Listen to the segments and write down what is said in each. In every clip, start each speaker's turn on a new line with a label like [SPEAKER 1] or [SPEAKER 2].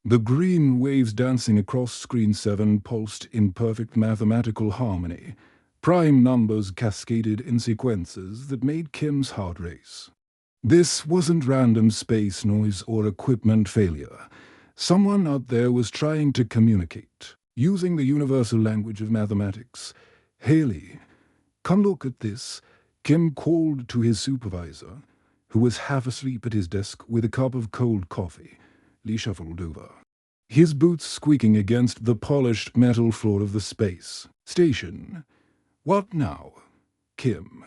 [SPEAKER 1] The green waves dancing across screen 7 pulsed in perfect mathematical harmony. Prime numbers cascaded in sequences that made Kim's heart race. This wasn't random space noise or equipment failure. Someone out there was trying to communicate, using the universal language of mathematics. "Haley, come look at this," Kim called to his supervisor, who was half asleep at his desk with a cup of cold coffee. Lee shuffled over, his boots squeaking against the polished metal floor of the space station. "What now, Kim?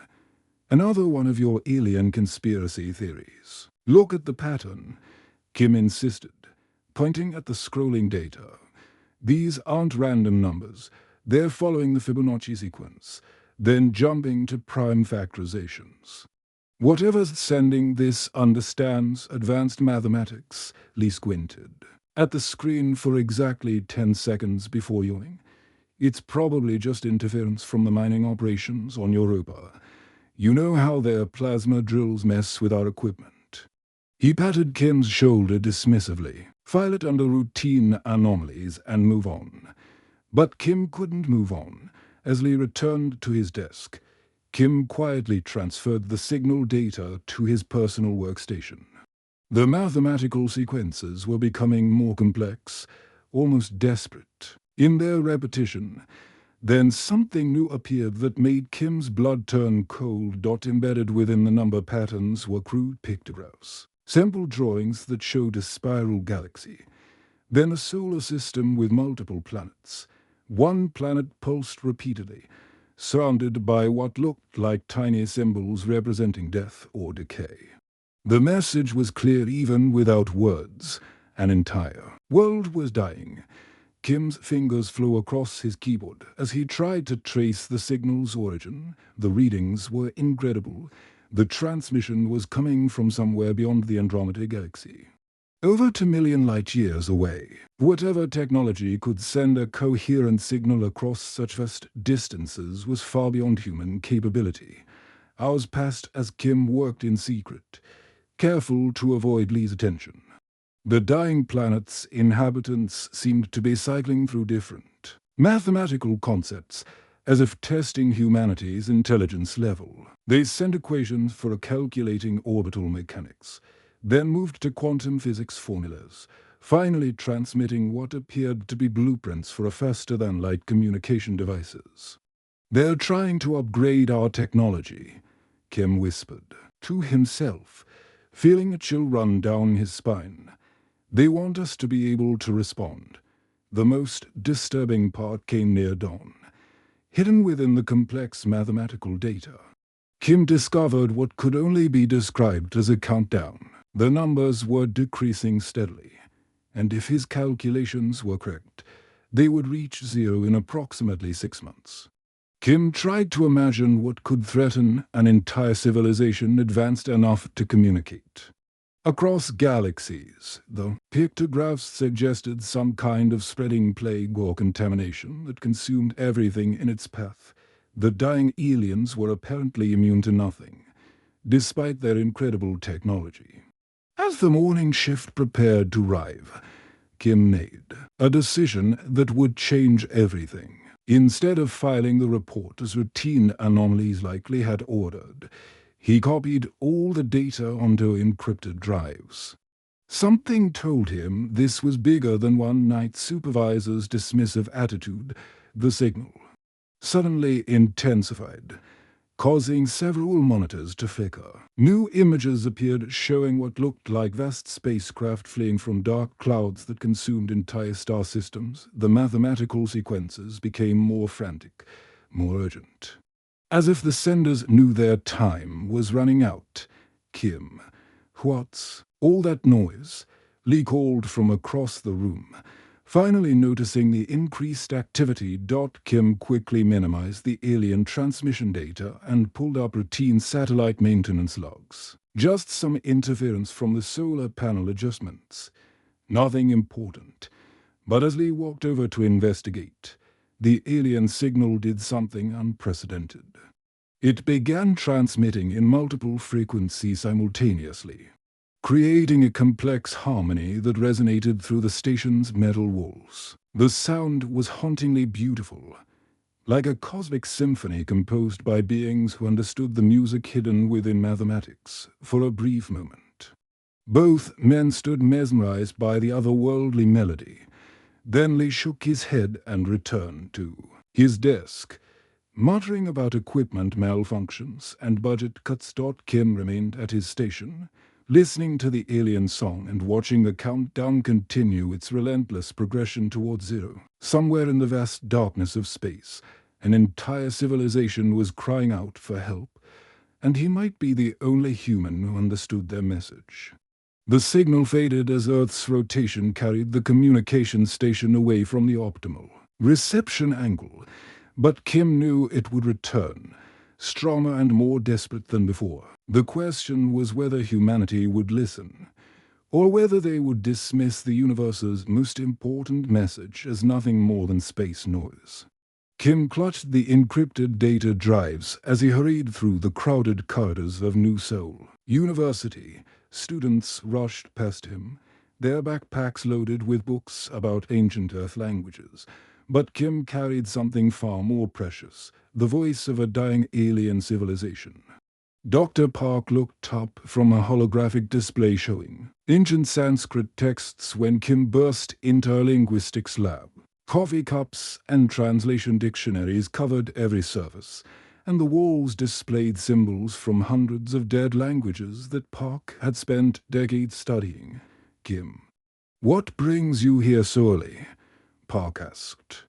[SPEAKER 1] Another one of your alien conspiracy theories. Look at the pattern," Kim insisted, pointing at the scrolling data. "These aren't random numbers. They're following the Fibonacci sequence, then jumping to prime factorizations. Whatever's sending this understands advanced mathematics." Lee squinted at the screen for exactly 10 seconds before yawning. "It's probably just interference from the mining operations on Europa. You know how their plasma drills mess with our equipment." He patted Kim's shoulder dismissively. "File it under routine anomalies and move on." But Kim couldn't move on. As Lee returned to his desk, Kim quietly transferred the signal data to his personal workstation. The mathematical sequences were becoming more complex, almost desperate, in their repetition. Then something new appeared that made Kim's blood turn cold. Embedded within the number patterns were crude pictographs, simple drawings that showed a spiral galaxy, then a solar system with multiple planets. One planet pulsed repeatedly, surrounded by what looked like tiny symbols representing death or decay. The message was clear even without words. An entire world was dying. Kim's fingers flew across his keyboard as he tried to trace the signal's origin. The readings were incredible. The transmission was coming from somewhere beyond the Andromeda Galaxy, over 2 million light-years away. Whatever technology could send a coherent signal across such vast distances was far beyond human capability. Hours passed as Kim worked in secret, careful to avoid Lee's attention. The dying planet's inhabitants seemed to be cycling through different mathematical concepts, as if testing humanity's intelligence level. They sent equations for calculating orbital mechanics, then moved to quantum physics formulas, finally transmitting what appeared to be blueprints for a faster-than-light communication devices. "They're trying to upgrade our technology," Kim whispered to himself, feeling a chill run down his spine. "They want us to be able to respond." The most disturbing part came near dawn. Hidden within the complex mathematical data, Kim discovered what could only be described as a countdown. The numbers were decreasing steadily, and if his calculations were correct, they would reach zero in approximately 6 months. Kim tried to imagine what could threaten an entire civilization advanced enough to communicate across galaxies. The pictographs suggested some kind of spreading plague or contamination that consumed everything in its path. The dying aliens were apparently immune to nothing, despite their incredible technology. As the morning shift prepared to arrive, Kim made a decision that would change everything. Instead of filing the report as routine anomalies likely had ordered, he copied all the data onto encrypted drives. Something told him this was bigger than one night supervisor's dismissive attitude. The signal suddenly intensified, causing several monitors to flicker. New images appeared showing what looked like vast spacecraft fleeing from dark clouds that consumed entire star systems. The mathematical sequences became more frantic, more urgent, as if the senders knew their time was running out. "Kim, what's all that noise?" Lee called from across the room, finally noticing the increased activity. Kim quickly minimized the alien transmission data and pulled up routine satellite maintenance logs. Just some interference from the solar panel adjustments. Nothing important. But as Lee walked over to investigate, the alien signal did something unprecedented. It began transmitting in multiple frequencies simultaneously. creating a complex harmony that resonated through the station's metal walls. The sound was hauntingly beautiful, like a cosmic symphony composed by beings who understood the music hidden within mathematics. For a brief moment, both men stood mesmerized by the otherworldly melody. Then Lee shook his head and returned to his desk, muttering about equipment malfunctions and budget cuts. Kim remained at his station, listening to the alien song and watching the countdown continue its relentless progression towards zero. Somewhere in the vast darkness of space, an entire civilization was crying out for help, and he might be the only human who understood their message. The signal faded as Earth's rotation carried the communication station away from the optimal reception angle, but Kim knew it would return, stronger and more desperate than before. The question was whether humanity would listen, or whether they would dismiss the universe's most important message as nothing more than space noise. Kim clutched the encrypted data drives as he hurried through the crowded corridors of New Seoul University. Students rushed past him, their backpacks loaded with books about ancient Earth languages. But Kim carried something far more precious, the voice of a dying alien civilization. Dr. Park looked up from a holographic display showing ancient Sanskrit texts when Kim burst into a linguistics lab. Coffee cups and translation dictionaries covered every surface, and the walls displayed symbols from hundreds of dead languages that Park had spent decades studying. Kim, what brings you here so early? Park asked,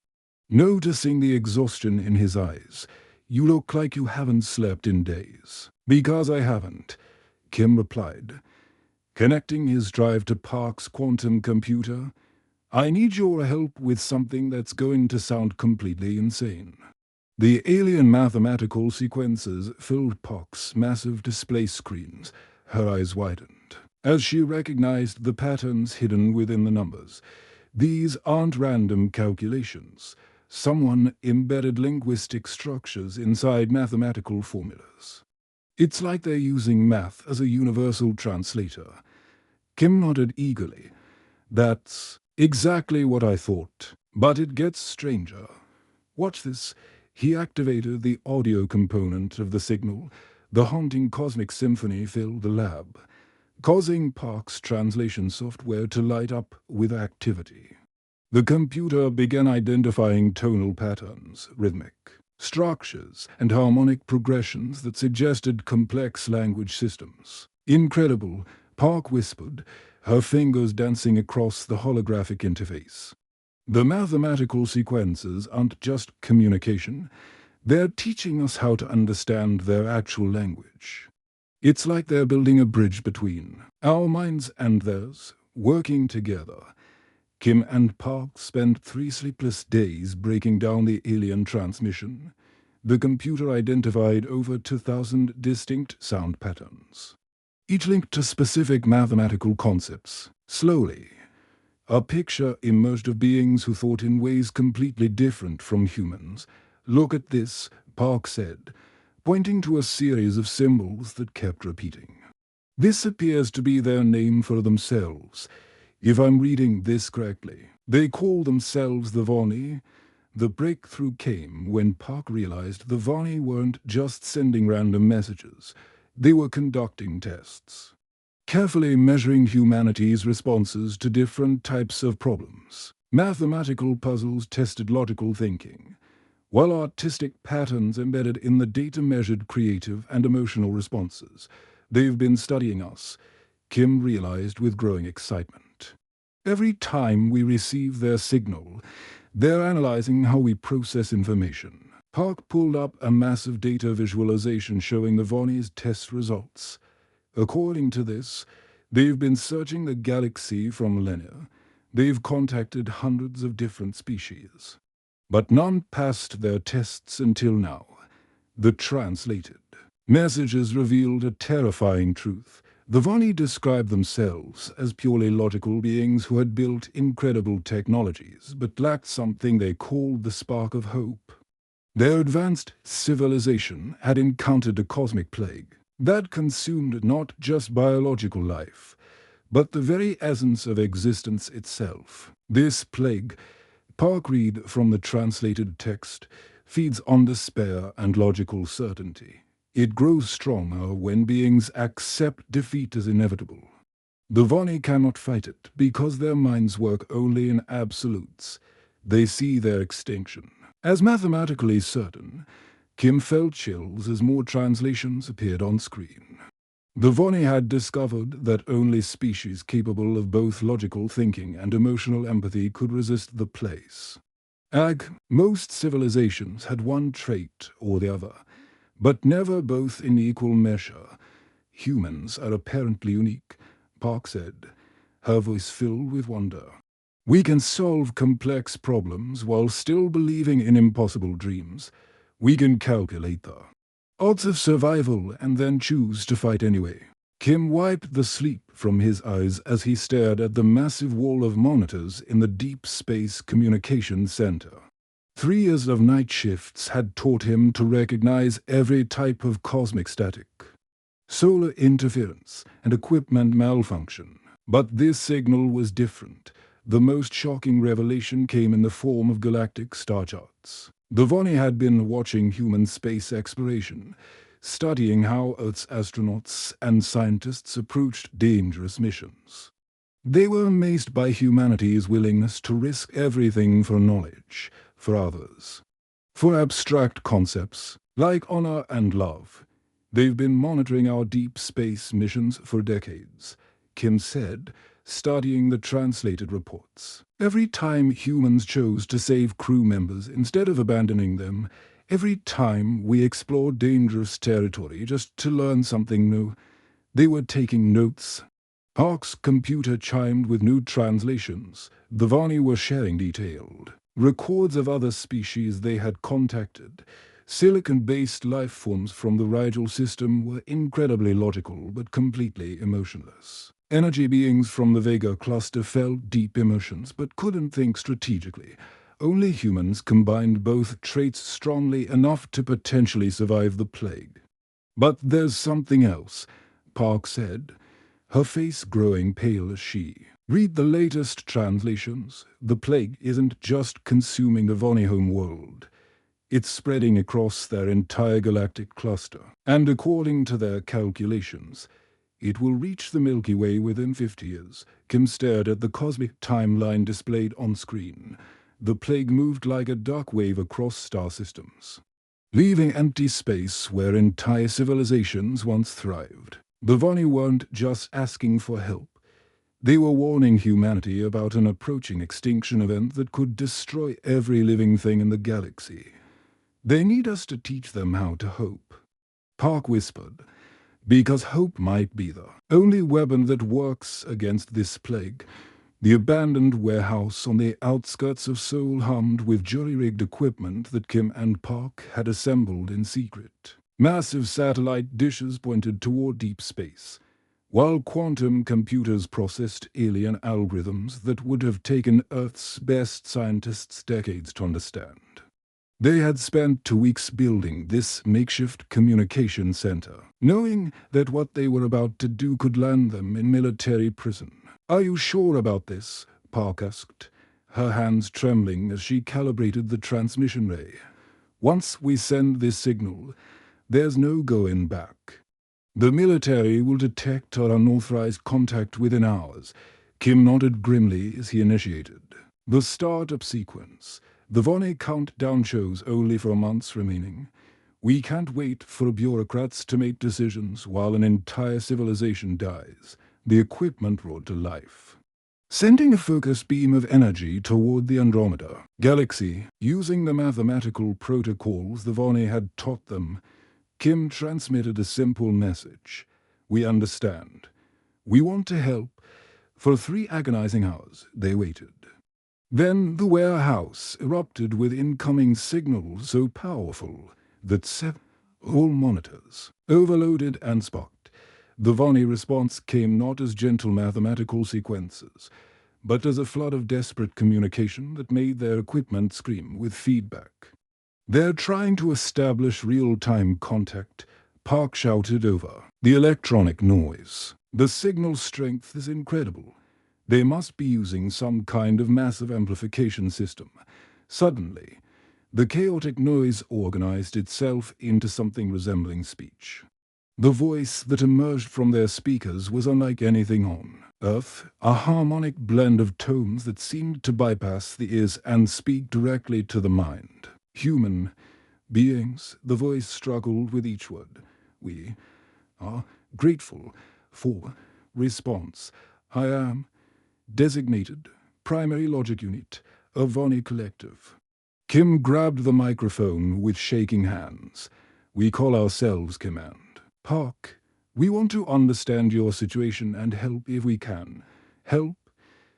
[SPEAKER 1] noticing the exhaustion in his eyes. You look like you haven't slept in days. Because I haven't, Kim replied, connecting his drive to Park's quantum computer. I need your help with something that's going to sound completely insane. The alien mathematical sequences filled Park's massive display screens. Her eyes widened as she recognized the patterns hidden within the numbers. These aren't random calculations. Someone embedded linguistic structures inside mathematical formulas. It's like they're using math as a universal translator. Kim nodded eagerly. That's exactly what I thought. But it gets stranger. Watch this. He activated the audio component of the signal. The haunting cosmic symphony filled the lab, causing Park's translation software to light up with activity. The computer began identifying tonal patterns, rhythmic structures, and harmonic progressions that suggested complex language systems. Incredible, Park whispered, her fingers dancing across the holographic interface. The mathematical sequences aren't just communication, they're teaching us how to understand their actual language. It's like they're building a bridge between our minds and theirs, working together. Kim and Park spent 3 sleepless days breaking down the alien transmission. The computer identified over 2,000 distinct sound patterns, each linked to specific mathematical concepts. Slowly, a picture emerged of beings who thought in ways completely different from humans. Look at this, Park said, pointing to a series of symbols that kept repeating. This appears to be their name for themselves. If I'm reading this correctly, they call themselves the Vani. The breakthrough came when Park realized the Vani weren't just sending random messages. They were conducting tests, carefully measuring humanity's responses to different types of problems. Mathematical puzzles tested logical thinking, while artistic patterns embedded in the data measured creative and emotional responses. They've been studying us, Kim realized with growing excitement. Every time we receive their signal, they're analyzing how we process information. Park pulled up a massive data visualization showing the Vani's test results. According to this, they've been searching the galaxy for millennia. They've contacted hundreds of different species, but none passed their tests until now. The translated messages revealed a terrifying truth. The Vani described themselves as purely logical beings who had built incredible technologies, but lacked something they called the spark of hope. Their advanced civilization had encountered a cosmic plague that consumed not just biological life, but the very essence of existence itself. This plague, Park read from the translated text, feeds on despair and logical certainty. It grows stronger when beings accept defeat as inevitable. The Voni cannot fight it because their minds work only in absolutes. They see their extinction as mathematically certain. Kim felt chills as more translations appeared on screen. The Voni had discovered that only species capable of both logical thinking and emotional empathy could resist the place. Most civilizations had one trait or the other, but never both in equal measure. Humans are apparently unique, Park said, her voice filled with wonder. We can solve complex problems while still believing in impossible dreams. We can calculate the odds of survival and then choose to fight anyway. Kim wiped the sleep from his eyes as he stared at the massive wall of monitors in the Deep Space Communications Center. 3 years of night shifts had taught him to recognize every type of cosmic static, solar interference, and equipment malfunction. But this signal was different. The most shocking revelation came in the form of galactic star charts. The Voni had been watching human space exploration, studying how Earth's astronauts and scientists approached dangerous missions. They were amazed by humanity's willingness to risk everything for knowledge, for others. For abstract concepts, like honor and love. They've been monitoring our deep space missions for decades, Kim said, studying the translated reports. Every time humans chose to save crew members instead of abandoning them, every time we explored dangerous territory just to learn something new, they were taking notes. Park's computer chimed with new translations. The Voni were sharing detailed records of other species they had contacted. Silicon-based life forms from the Rigel system were incredibly logical but completely emotionless. Energy beings from the Vega cluster felt deep emotions but couldn't think strategically. Only humans combined both traits strongly enough to potentially survive the plague. But there's something else, Park said, her face growing pale as she. Read the latest translations. The plague isn't just consuming the Voni home world. It's spreading across their entire galactic cluster. And according to their calculations, it will reach the Milky Way within 50 years. Kim stared at the cosmic timeline displayed on screen. The plague moved like a dark wave across star systems, leaving empty space where entire civilizations once thrived. The Voni weren't just asking for help. They were warning humanity about an approaching extinction event that could destroy every living thing in the galaxy. They need us to teach them how to hope, Park whispered, because hope might be the only weapon that works against this plague. The abandoned warehouse on the outskirts of Seoul hummed with jury-rigged equipment that Kim and Park had assembled in secret. Massive satellite dishes pointed toward deep space, while quantum computers processed alien algorithms that would have taken Earth's best scientists decades to understand. They had spent 2 weeks building this makeshift communication center, knowing that what they were about to do could land them in military prison. "Are you sure about this?" Park asked, her hands trembling as she calibrated the transmission ray. "Once we send this signal, there's no going back. The military will detect our unauthorized contact within hours." Kim nodded grimly as he initiated the startup sequence. The Voni countdown shows only for months remaining. We can't wait for bureaucrats to make decisions while an entire civilization dies. The equipment roared to life, sending a focused beam of energy toward the Andromeda galaxy. Using the mathematical protocols the Voni had taught them, Kim transmitted a simple message. "We understand. We want to help." For 3 agonizing hours, they waited. Then the warehouse erupted with incoming signals so powerful that several monitors overloaded and sparked. The Voni response came not as gentle mathematical sequences, but as a flood of desperate communication that made their equipment scream with feedback. "They're trying to establish real-time contact," Park shouted over the electronic noise. The signal strength is incredible. They must be using some kind of massive amplification system. Suddenly, the chaotic noise organized itself into something resembling speech. The voice that emerged from their speakers was unlike anything on Earth, a harmonic blend of tones that seemed to bypass the ears and speak directly to the mind. Human beings, the voice struggled with each word. We are grateful for response. I am designated primary logic unit of Voni Collective. Kim grabbed the microphone with shaking hands. We call ourselves Command. Park, we want to understand your situation and help if we can. Help?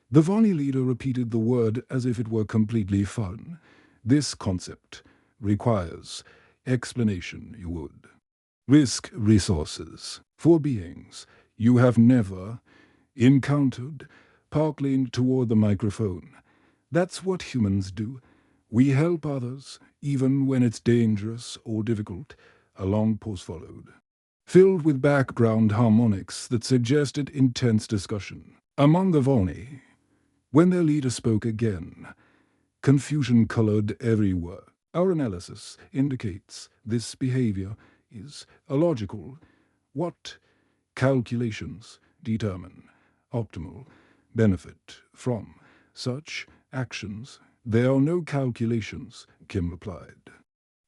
[SPEAKER 1] The Voni leader repeated the word as if it were completely foreign. This concept requires explanation, you would. Risk resources for beings you have never encountered. Park leaned toward the microphone. That's what humans do. We help others, even when it's dangerous or difficult. A long pause followed, filled with background harmonics that suggested intense discussion. Among the Voni, when their leader spoke again, confusion colored every word. Our analysis indicates this behavior is illogical. What calculations determine optimal benefit from such actions? There are no calculations, Kim replied.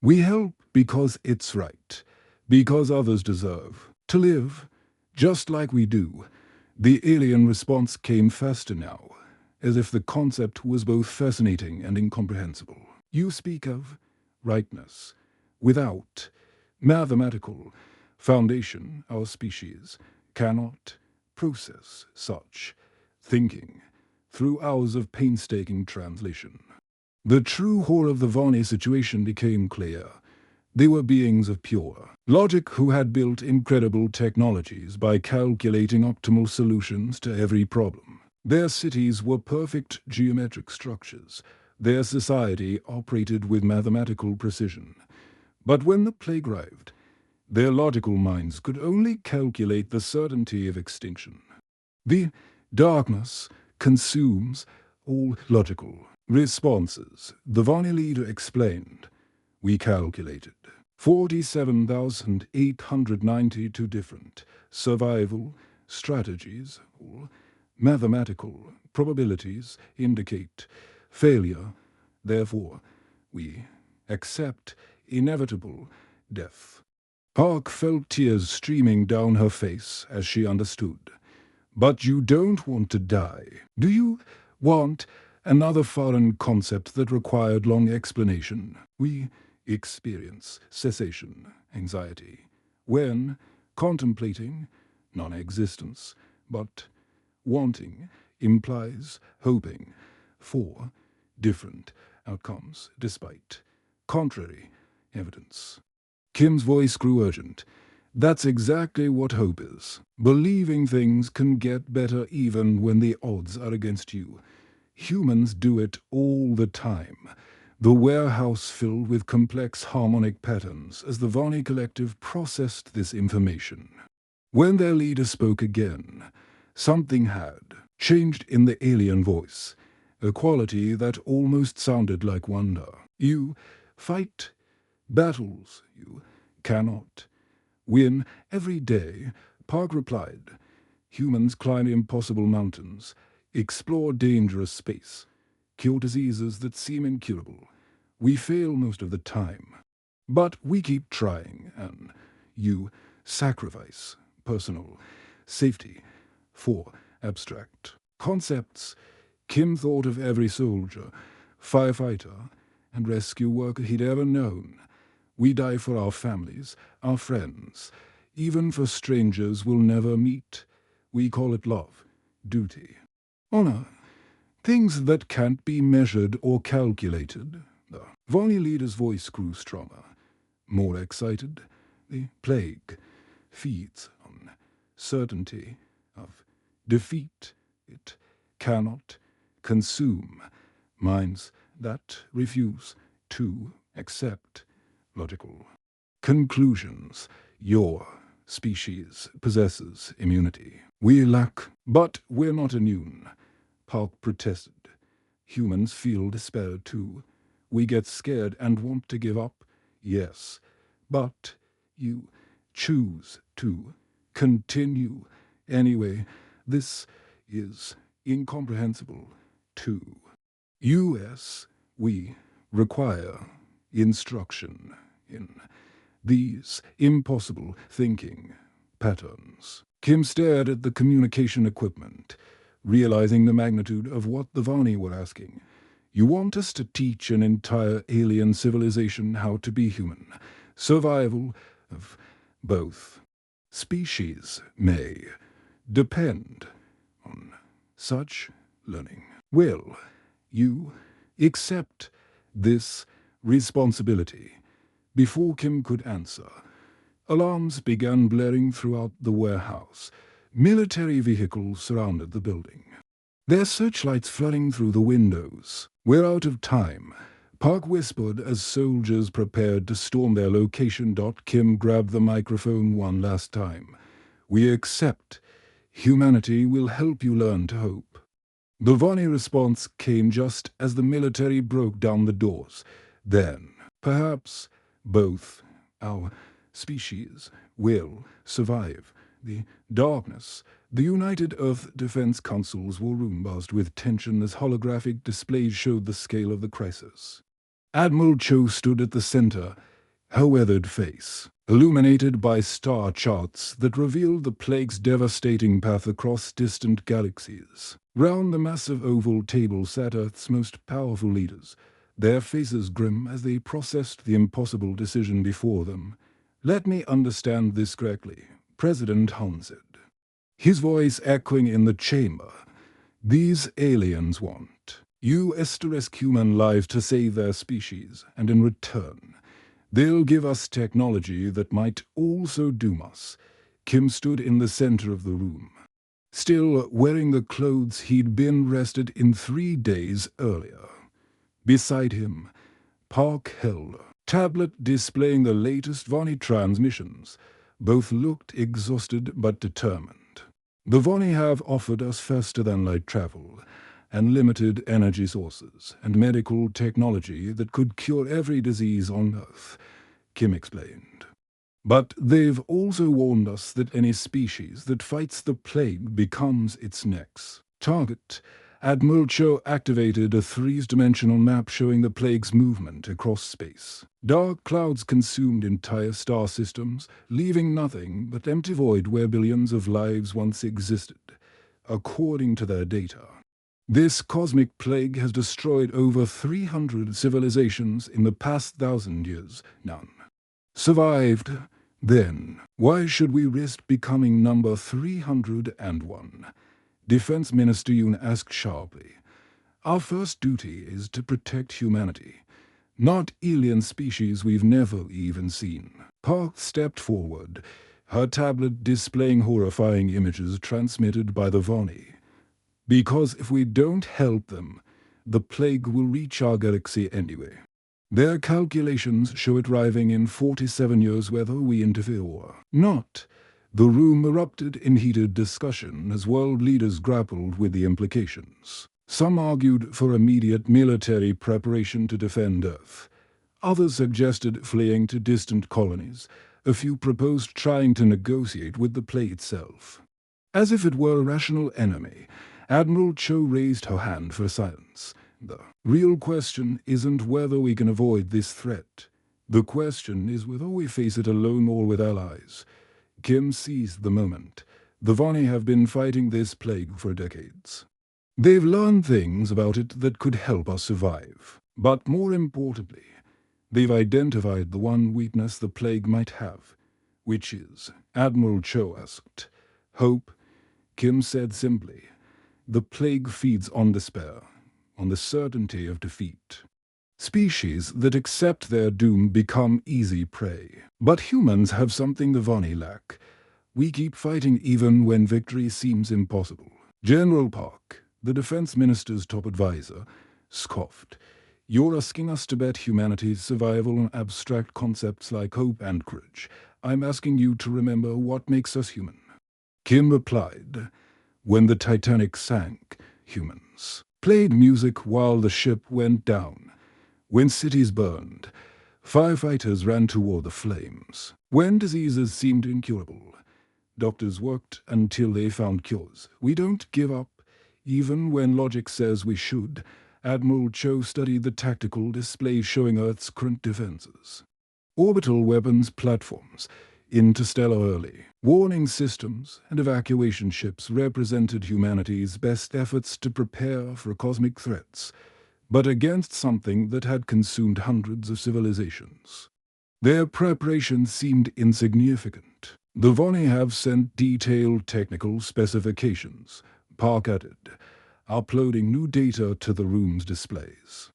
[SPEAKER 1] We help because it's right, because others deserve to live just like we do. The alien response came faster now, as if the concept was both fascinating and incomprehensible. You speak of rightness without mathematical foundation. Our species cannot process such thinking through hours of painstaking translation. The true horror of the Voni situation became clear. They were beings of pure logic who had built incredible technologies by calculating optimal solutions to every problem. Their cities were perfect geometric structures. Their society operated with mathematical precision. But when the plague arrived, their logical minds could only calculate the certainty of extinction. The darkness consumes all logical responses, the Voni leader explained. We calculated 47,892 different survival strategies. All mathematical probabilities indicate failure. Therefore, we accept inevitable death. Park felt tears streaming down her face as she understood. But you don't want to die. Do you want another foreign concept that required long explanation? We experience cessation anxiety when contemplating non-existence, but wanting implies hoping for different outcomes despite contrary evidence. Kim's voice grew urgent. That's exactly what hope is. Believing things can get better even when the odds are against you. Humans do it all the time. The warehouse filled with complex harmonic patterns as the Voni Collective processed this information. When their leader spoke again, something had changed in the alien voice, a quality that almost sounded like wonder. You fight battles you cannot win every day, Park replied. Humans climb impossible mountains, explore dangerous space, cure diseases that seem incurable. We fail most of the time, but we keep trying, and you sacrifice personal safety for abstract concepts. Kim thought of every soldier, firefighter, and rescue worker he'd ever known. We die for our families, our friends, even for strangers we'll never meet. We call it love, duty, honor, things that can't be measured or calculated. The Voni leader's voice grew stronger, more excited. The plague feeds on certainty of defeat. It cannot consume minds that refuse to accept logical conclusions. Your species possesses immunity. We lack, but we're not immune, Park protested. Humans feel despair too. We get scared and want to give up, yes, but you choose to continue anyway. This is incomprehensible too. U.S. We require instruction in these impossible thinking patterns. Kim stared at the communication equipment, realizing the magnitude of what the Vani were asking. You want us to teach an entire alien civilization how to be human. Survival of both species may depend on such learning. Will you accept this responsibility? Before Kim could answer, alarms began blaring throughout the warehouse. Military vehicles surrounded the building, their searchlights flooding through the windows. We're out of time, Park whispered as soldiers prepared to storm their location. Kim grabbed the microphone one last time. We accept. Humanity will help you learn to hope. The Vani response came just as the military broke down the doors. Then, perhaps, both our species will survive the darkness. The United Earth Defense Council's war room buzzed with tension as holographic displays showed the scale of the crisis. Admiral Cho stood at the center, her weathered face illuminated by star charts that revealed the plague's devastating path across distant galaxies. Round the massive oval table sat Earth's most powerful leaders, their faces grim as they processed the impossible decision before them. Let me understand this correctly, President Han said, his voice echoing in the chamber. These aliens want us to rescue human lives to save their species, and in return, they'll give us technology that might also doom us. Kim stood in the center of the room, still wearing the clothes he'd been rested in 3 days earlier. Beside him, Park held a tablet displaying the latest Vani transmissions. Both looked exhausted but determined. The Vani have offered us faster-than-light travel, and limited energy sources, and medical technology that could cure every disease on Earth, Kim explained. But they've also warned us that any species that fights the plague becomes its next target. Admiral Cho activated a 3-dimensional map showing the plague's movement across space. Dark clouds consumed entire star systems, leaving nothing but empty void where billions of lives once existed, according to their data. This cosmic plague has destroyed over 300 civilizations in the past 1,000 years. None survived. Then, why should we risk becoming number 301? Defense Minister Yoon asked sharply. Our first duty is to protect humanity, not alien species we've never even seen. Park stepped forward, her tablet displaying horrifying images transmitted by the Vani. Because if we don't help them, the plague will reach our galaxy anyway. Their calculations show it arriving in 47 years whether we interfere or not. The room erupted in heated discussion as world leaders grappled with the implications. Some argued for immediate military preparation to defend Earth. Others suggested fleeing to distant colonies. A few proposed trying to negotiate with the plague itself. As if it were a rational enemy, Admiral Cho raised her hand for silence. The real question isn't whether we can avoid this threat. The question is whether we face it alone or with allies. Kim seized the moment. The Vani have been fighting this plague for decades. They've learned things about it that could help us survive. But more importantly, they've identified the one weakness the plague might have. Which is? Admiral Cho asked. Hope, Kim said simply. The plague feeds on despair, on the certainty of defeat. Species that accept their doom become easy prey. But humans have something the Vani lack. We keep fighting even when victory seems impossible. General Park, the defense minister's top advisor, scoffed. You're asking us to bet humanity's survival on abstract concepts like hope and courage. I'm asking you to remember what makes us human." Kim replied, "When the Titanic sank, humans played music while the ship went down. When cities burned, firefighters ran toward the flames. When diseases seemed incurable, doctors worked until they found cures. We don't give up, even when logic says we should." Admiral Cho studied the tactical displays showing Earth's current defenses. Orbital weapons platforms, interstellar early warning systems, and evacuation ships represented humanity's best efforts to prepare for cosmic threats, but against something that had consumed hundreds of civilizations. Their preparation seemed insignificant. The Voni have sent detailed technical specifications, Park added, uploading new data to the room's displays.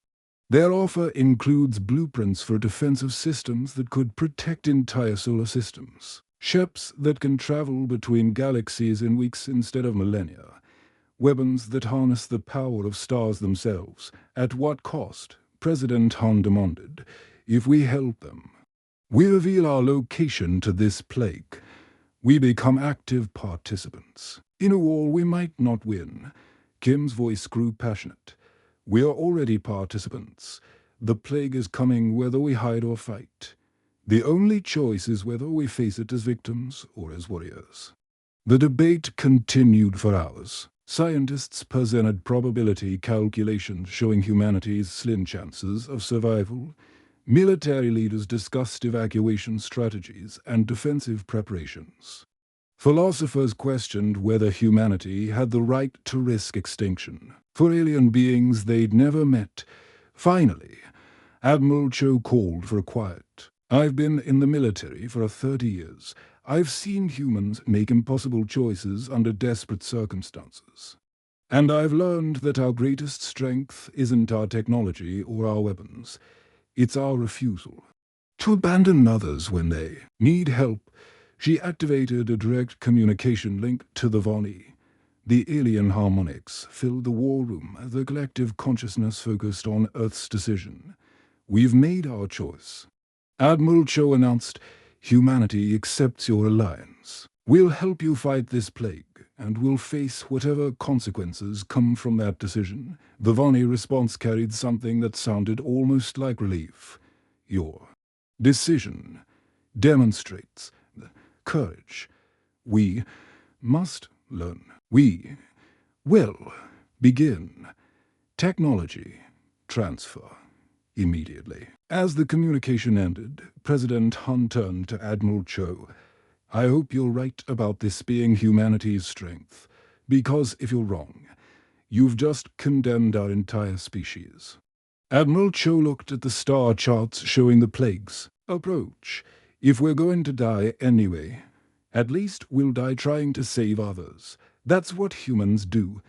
[SPEAKER 1] Their offer includes blueprints for defensive systems that could protect entire solar systems, ships that can travel between galaxies in weeks instead of millennia, weapons that harness the power of stars themselves. At what cost? President Han demanded. If we help them, we reveal our location to this plague. We become active participants. In a war we might not win. Kim's voice grew passionate. We are already participants. The plague is coming whether we hide or fight. The only choice is whether we face it as victims or as warriors. The debate continued for hours. Scientists presented probability calculations showing humanity's slim chances of survival. Military leaders discussed evacuation strategies and defensive preparations. Philosophers questioned whether humanity had the right to risk extinction for alien beings they'd never met. Finally, Admiral Cho called for quiet. "I've been in the military for 30 years. I've seen humans make impossible choices under desperate circumstances. And I've learned that our greatest strength isn't our technology or our weapons. It's our refusal to abandon others when they need help." She activated a direct communication link to the Voni. The alien harmonics filled the war room as the collective consciousness focused on Earth's decision. "We've made our choice." Admiral Cho announced, "Humanity accepts your alliance. We'll help you fight this plague, and we'll face whatever consequences come from that decision." The Voni response carried something that sounded almost like relief. "Your decision demonstrates courage. We must learn. We will begin technology transfer immediately." As the communication ended, President Han turned to Admiral Cho. "I hope you're right about this being humanity's strength, because if you're wrong, you've just condemned our entire species." Admiral Cho looked at the star charts showing the plague's approach. "If we're going to die anyway, at least we'll die trying to save others. That's what humans do."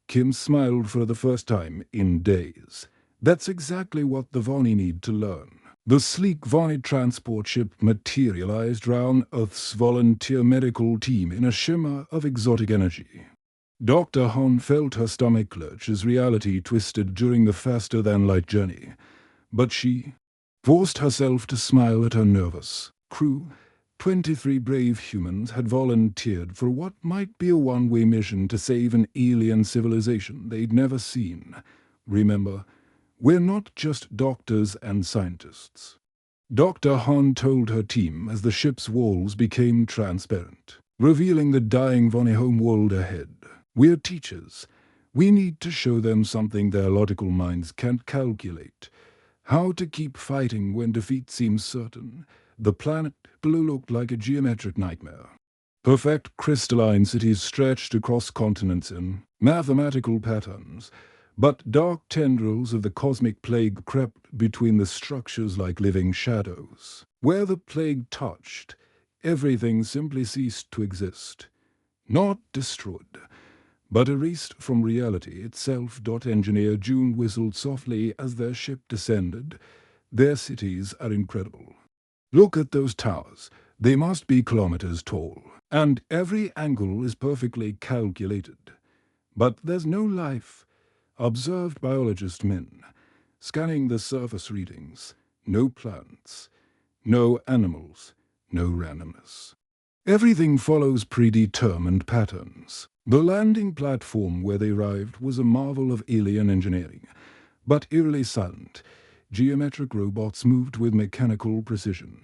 [SPEAKER 1] Kim smiled for the first time in days. "That's exactly what the Voni need to learn." The sleek Voni transport ship materialized round Earth's volunteer medical team in a shimmer of exotic energy. Dr. Han felt her stomach lurch as reality twisted during the faster-than-light journey, but she forced herself to smile at her nervous crew. 23 brave humans had volunteered for what might be a one-way mission to save an alien civilization they'd never seen. "Remember, we're not just doctors and scientists." Dr. Han told her team as the ship's walls became transparent, revealing the dying Voni home world ahead. "We're teachers. We need to show them something their logical minds can't calculate. How to keep fighting when defeat seems certain." The planet below looked like a geometric nightmare. Perfect crystalline cities stretched across continents in mathematical patterns, but dark tendrils of the cosmic plague crept between the structures like living shadows. Where the plague touched, everything simply ceased to exist. Not destroyed, but erased from reality itself. Engineer June whistled softly as their ship descended. "Their cities are incredible. Look at those towers. They must be kilometers tall, and every angle is perfectly calculated. But there's no life," observed biologist Min, scanning the surface readings. "No plants, no animals, no randomness. Everything follows predetermined patterns. The landing platform where they arrived was a marvel of alien engineering, but eerily silent. Geometric robots moved with mechanical precision,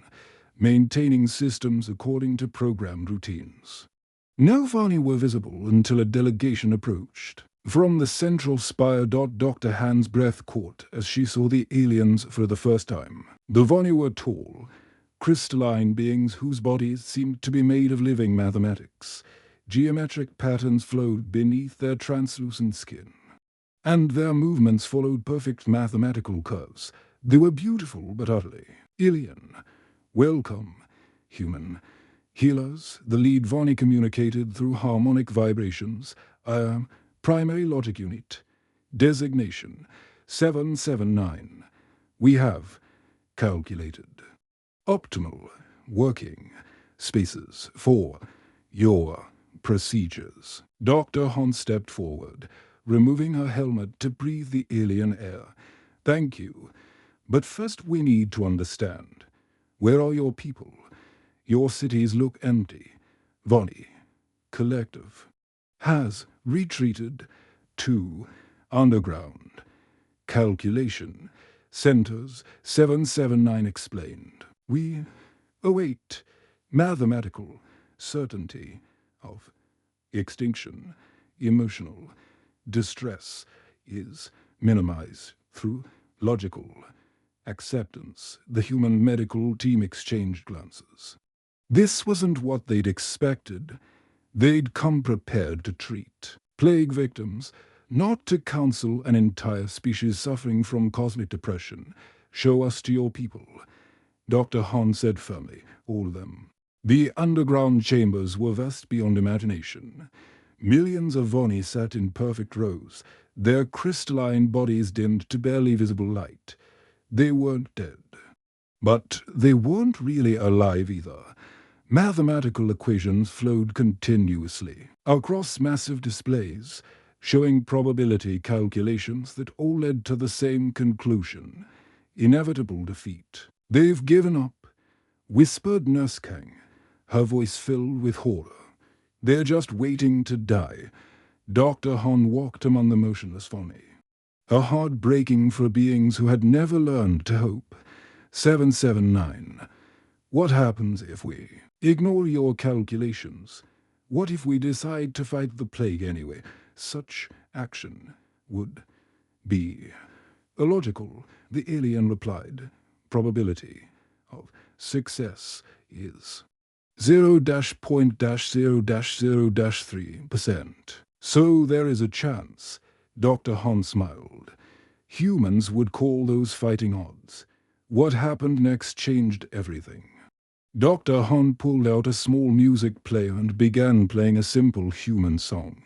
[SPEAKER 1] maintaining systems according to programmed routines. No Vani were visible until a delegation approached. From the central spire, Dr. Han's breath caught as she saw the aliens for the first time. The Vani were tall, crystalline beings whose bodies seemed to be made of living mathematics. Geometric patterns flowed beneath their translucent skin, and their movements followed perfect mathematical curves. They were beautiful but utterly alien. "Welcome, human. Healers," the lead Vani communicated through harmonic vibrations. Primary logic unit. Designation 779. We have calculated. Optimal working spaces for your procedures. Dr. Hon stepped forward, removing her helmet to breathe the alien air. "Thank you. But first we need to understand. Where are your people? Your cities look empty." Vani, collective, has retreated to underground. Calculation centers 779 explained. We await mathematical certainty of extinction. Emotional distress is minimized through logical acceptance. The human medical team exchanged glances. This wasn't what they'd expected. They'd come prepared to treat plague victims, not to counsel an entire species suffering from cosmic depression. "Show us to your people," Dr. Hahn said firmly. "All of them." The underground chambers were vast beyond imagination. Millions of Vani sat in perfect rows, their crystalline bodies dimmed to barely visible light. They weren't dead. But they weren't really alive either. Mathematical equations flowed continuously across massive displays, showing probability calculations that all led to the same conclusion: inevitable defeat. "They've given up," whispered Nurse Kang, her voice filled with horror. "They're just waiting to die." Dr. Hon walked among the motionless Vani, a heart breaking for beings who had never learned to hope. 779. What happens if we ignore your calculations? What if we decide to fight the plague anyway? Such action would be illogical, the alien replied. Probability of success is 0.0-0-3%. So there is a chance. Dr. Hahn smiled. Humans would call those fighting odds. What happened next changed everything. Dr. Hahn pulled out a small music player and began playing a simple human song,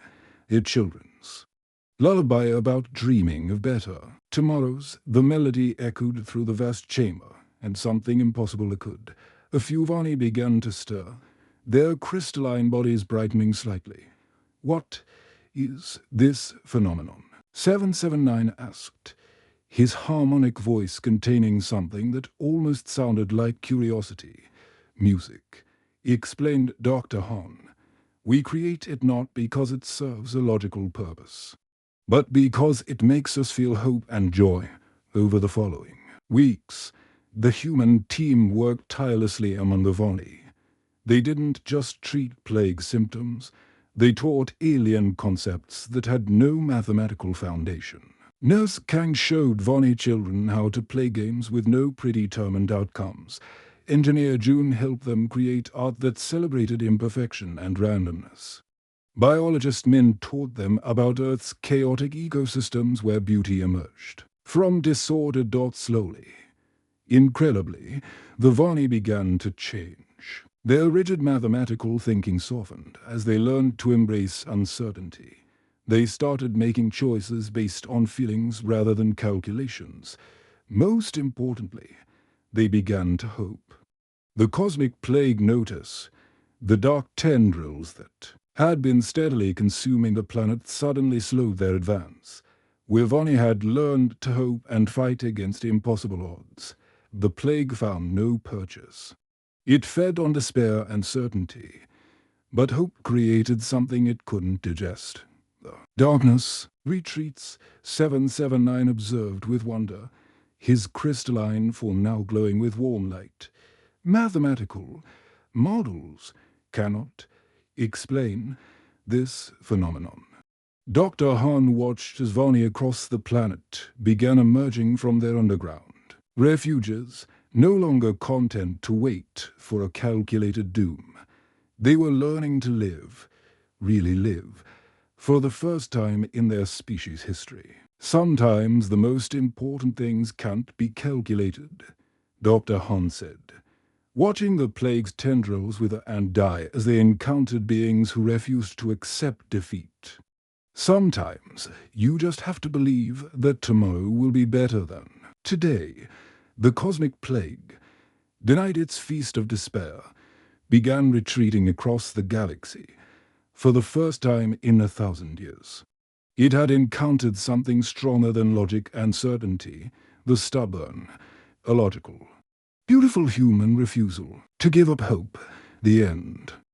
[SPEAKER 1] a children's lullaby about dreaming of better tomorrows. The melody echoed through the vast chamber, and something impossible occurred. A few Vani began to stir, their crystalline bodies brightening slightly. "What is this phenomenon?" 779 asked, his harmonic voice containing something that almost sounded like curiosity. "Music," explained Dr. Hahn. "We create it not because it serves a logical purpose, but because it makes us feel hope and joy." Over the following weeks, the human team worked tirelessly among the Vani. They didn't just treat plague symptoms, they taught alien concepts that had no mathematical foundation. Nurse Kang showed Vani children how to play games with no predetermined outcomes. Engineer June helped them create art that celebrated imperfection and randomness. Biologist Min taught them about Earth's chaotic ecosystems where beauty emerged from disorder. Slowly, incredibly, the Vani began to change. Their rigid mathematical thinking softened as they learned to embrace uncertainty. They started making choices based on feelings rather than calculations. Most importantly, they began to hope. The cosmic plague notice, the dark tendrils that had been steadily consuming the planet, suddenly slowed their advance. Where Vani had learned to hope and fight against impossible odds, the plague found no purchase. It fed on despair and certainty, but hope created something it couldn't digest. Darkness, retreats, 779 observed with wonder, his crystalline form now glowing with warm light. Mathematical models cannot explain this phenomenon. Dr. Han watched as Vani across the planet began emerging from their underground. Refugees, no longer content to wait for a calculated doom. They were learning to live, really live, for the first time in their species' history. Sometimes the most important things can't be calculated, Dr. Han said, watching the plague's tendrils wither and die as they encountered beings who refused to accept defeat. Sometimes you just have to believe that tomorrow will be better than today. The cosmic plague, denied its feast of despair, began retreating across the galaxy for the first time in 1,000 years. It had encountered something stronger than logic and certainty, the stubborn, illogical, beautiful human refusal to give up hope, the end.